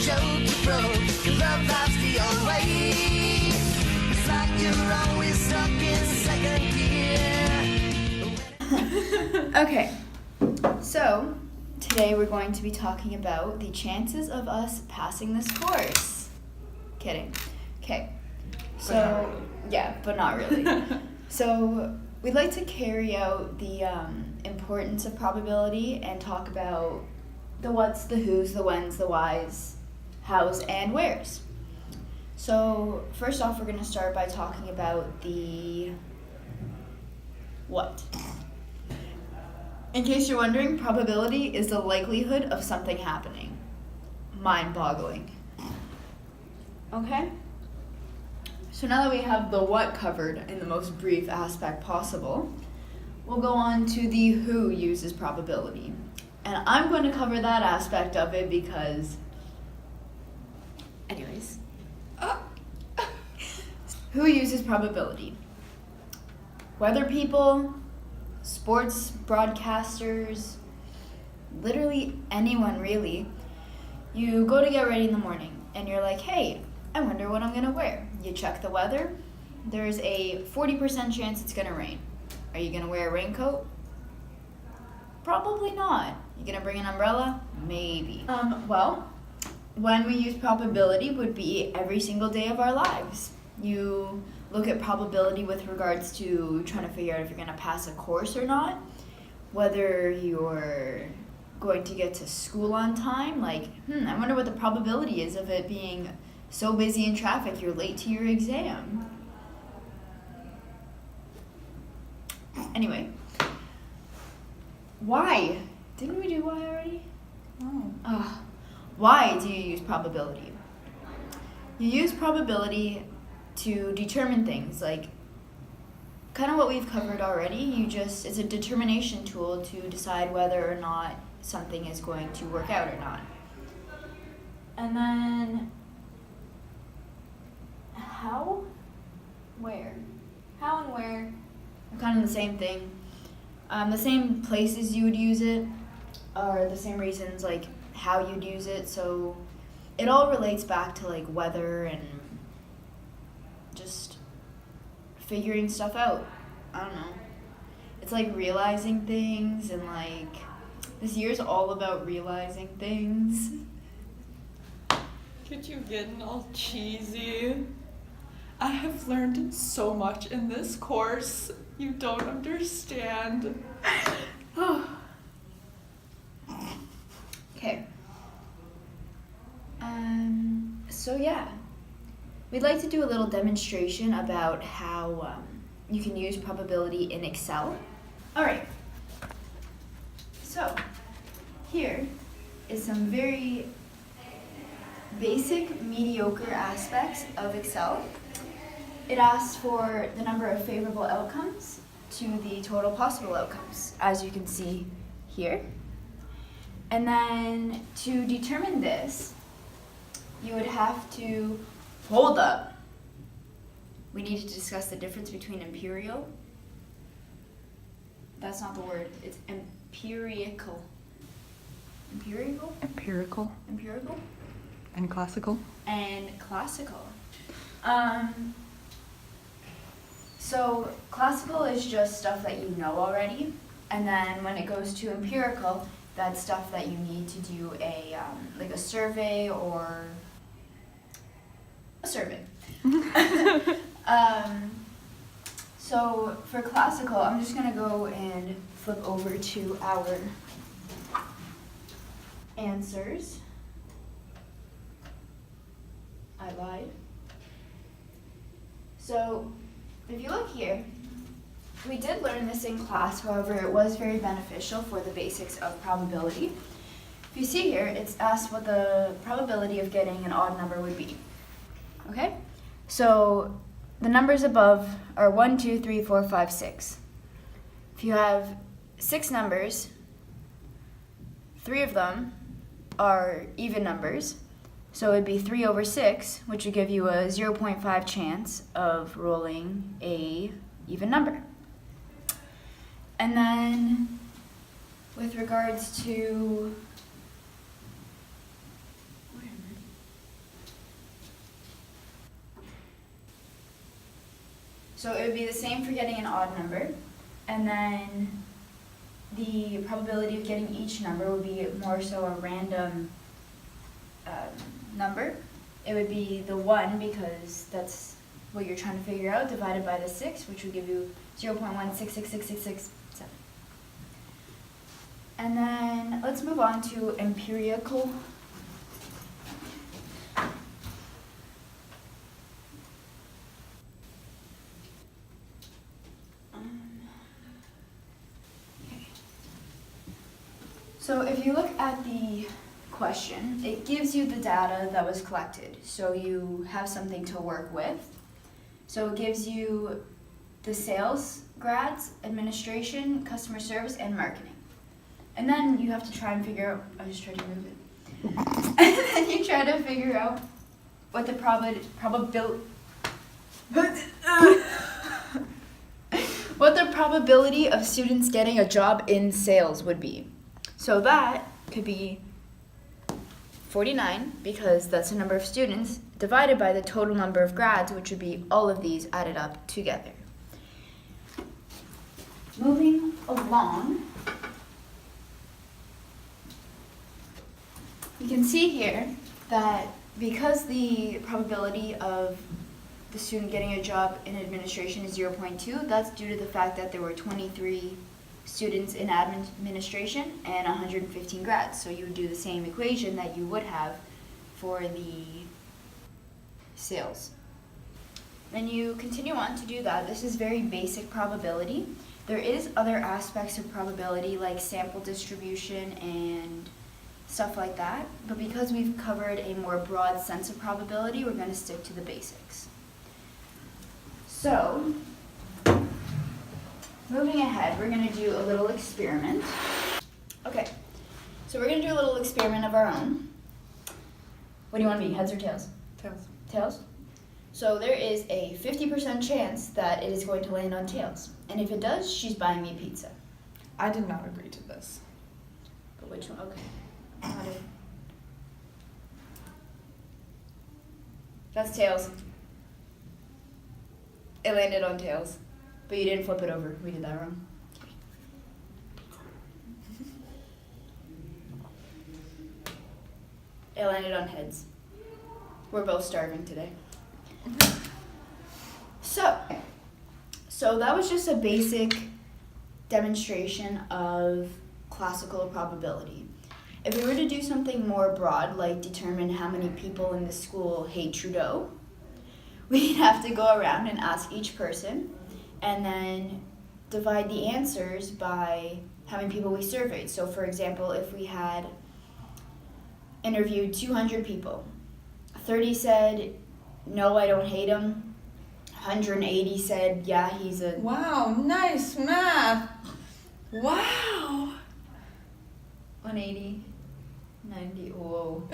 joke you broke. Love life's the old way. It's like you're always stuck in second gear. Okay, so today we're going to be talking about the chances of us passing this course. Kidding. Okay, so yeah, but not really. So we'd like to carry out the importance of probability and talk about the what's, the who's, the when's, the why's, how's, and where's. So first off, we're going to start by talking about the what. In case you're wondering, probability is the likelihood of something happening. Mind-boggling. Okay? So now that we have the what covered in the most brief aspect possible, we'll go on to the who uses probability. And I'm going to cover that aspect of it because, anyways. Who uses probability? Weather people, sports broadcasters, literally anyone really. You go to get ready in the morning and you're like, hey, I wonder what I'm going to wear. You check the weather. There's a 40% chance it's going to rain. Are you going to wear a raincoat? Probably not. You going to bring an umbrella? Maybe. Well, when we use probability would be every single day of our lives. You look at probability with regards to trying to figure out if you're going to pass a course or not, whether you're going to get to school on time, like, I wonder what the probability is of it being so busy in traffic you're late to your exam. Anyway, why? Didn't we do why already? No. Why do you use probability? You use probability to determine things, like kind of what we've covered already. It's a determination tool to decide whether or not something is going to work out or not. And then how? Where? How and where are kind of the same thing. The same places you would use it are the same reasons, like how you'd use it. So it all relates back to like weather and just figuring stuff out. I don't know. It's like realizing things, and like this year's all about realizing things. Could you getting all cheesy? I have learned so much in this course. You don't understand. Okay. So yeah. We'd like to do a little demonstration about how you can use probability in Excel. All right. So here is some very basic, mediocre aspects of Excel. It asks for the number of favorable outcomes to the total possible outcomes, as you can see here. And then to determine this, you would have to hold up. We need to discuss the difference between imperial. That's not the word. It's empirical. Empirical? Empirical. Empirical? And classical. And classical. So classical is just stuff that you know already. And then when it goes to empirical, that's stuff that you need to do like a survey or a survey. So for classical, I'm just gonna go and flip over to our answers. I lied. So if you look here, we did learn this in class, however, it was very beneficial for the basics of probability. If you see here, it's asked what the probability of getting an odd number would be. Okay? So the numbers above are 1, 2, 3, 4, 5, 6. If you have 6 numbers, 3 of them are even numbers. So it would be 3 over 6, which would give you a 0.5 chance of rolling a even number. And then with regards to So it would be the same for getting an odd number, and then the probability of getting each number would be more so a random number. It would be the 1 because that's what you're trying to figure out, divided by the 6, which would give you 0.1666667. And then let's move on to empirical. Okay. So if you look at the question, it gives you the data that was collected. So you have something to work with. So it gives you the sales grads, administration, customer service, and marketing. And then you have to try and figure out, I just tried to move it. And then you try to figure out what the what the probability of students getting a job in sales would be. So that could be 49, because that's the number of students, divided by the total number of grads, which would be all of these added up together. Moving along, you can see here that because the probability of the student getting a job in administration is 0.2, that's due to the fact that there were 23 students in administration and 115 grads. So you would do the same equation that you would have for the sales. Then you continue on to do that. This is very basic probability. There is other aspects of probability like sample distribution and stuff like that, but because we've covered a more broad sense of probability, we're going to stick to the basics. So, moving ahead, we're going to do a little experiment. Okay, so we're going to do a little experiment of our own. What do you want to be, heads or tails? Tails. Tails? So there is a 50% chance that it is going to land on tails. And if it does, she's buying me pizza. I did not agree to this. But which one? Okay. Got it. That's tails. It landed on tails. But you didn't flip it over. We did that wrong. It landed on heads. We're both starving today. So that was just a basic demonstration of classical probability. If we were to do something more broad, like determine how many people in the school hate Trudeau, we'd have to go around and ask each person and then divide the answers by how many people we surveyed. So for example, if we had interviewed 200 people, 30 said, no, I don't hate him. 180 said, yeah, he's a... Wow, nice math. Wow. 180, 90, whoa.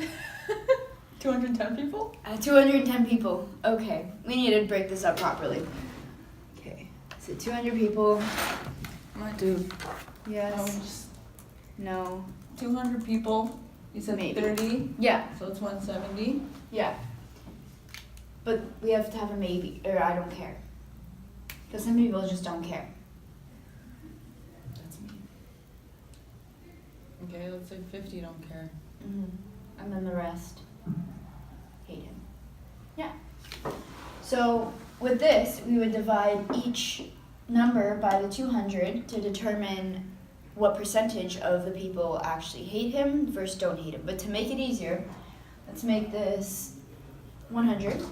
210 people? 210 people. Okay, we need to break this up properly. Okay, so 200 people. My dude. Yes. No. 200 people. You said Maybe. 30, Yeah, so it's 170. yeah. But we have to have a maybe, or I don't care. Because some people just don't care. That's me. Okay, let's say 50 don't care. Mm-hmm. And then the rest hate him. Yeah. So with this, we would divide each number by the 200 to determine what percentage of the people actually hate him versus don't hate him. But to make it easier, let's make this 100.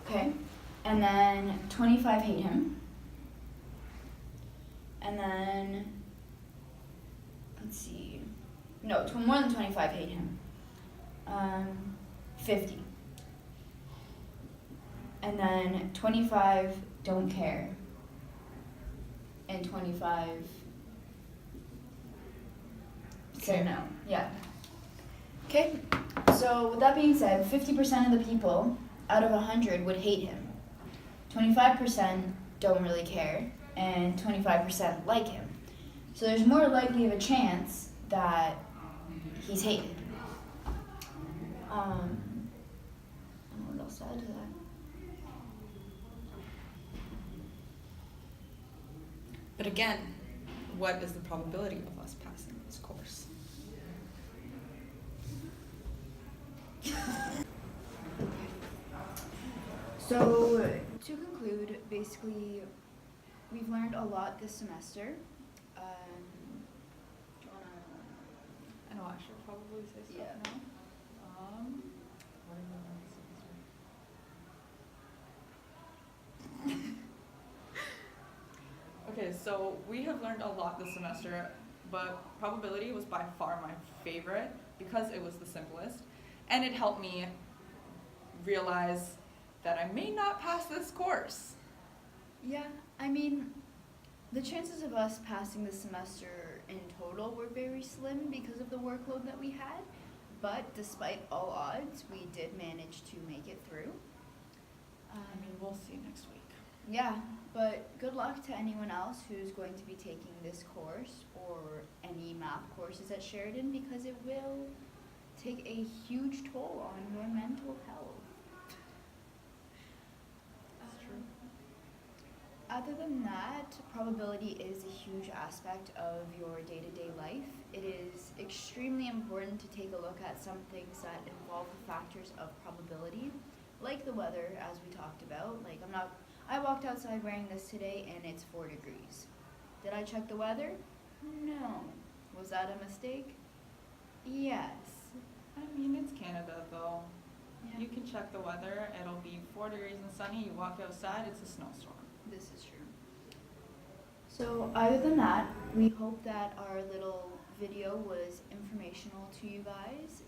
Okay. And then 25 hate him. And then, let's see, no, more than 25 hate him. 50. And then 25 don't care. And 25 say no. Yeah. Okay, so with that being said, 50% of the people out of 100 would hate him. 25% don't really care, and 25% like him. So there's more likely of a chance that he's hated. What else to add to that? But again, what is the probability of us passing this course? So, to conclude, basically, we've learned a lot this semester. Do you wanna- I know I should probably say stuff Yeah. now. What did we learn this semester? Okay, so we have learned a lot this semester, but probability was by far my favorite because it was the simplest, and it helped me realize that I may not pass this course. Yeah, I mean, the chances of us passing the semester in total were very slim because of the workload that we had, but despite all odds, we did manage to make it through. I mean, we'll see next week. Yeah, but good luck to anyone else who's going to be taking this course or any math courses at Sheridan because it will take a huge toll on your mental health. That's true. Other than that, probability is a huge aspect of your day-to-day life. It is extremely important to take a look at some things that involve the factors of probability, like the weather, as we talked about. Like, I walked outside wearing this today and it's 4 degrees. Did I check the weather? No. Was that a mistake? Yes. I mean, it's Canada though. Yeah. You can check the weather. It'll be 4 degrees and sunny. You walk outside, it's a snowstorm. This is true. So other than that, we hope that our little video was informational to you guys.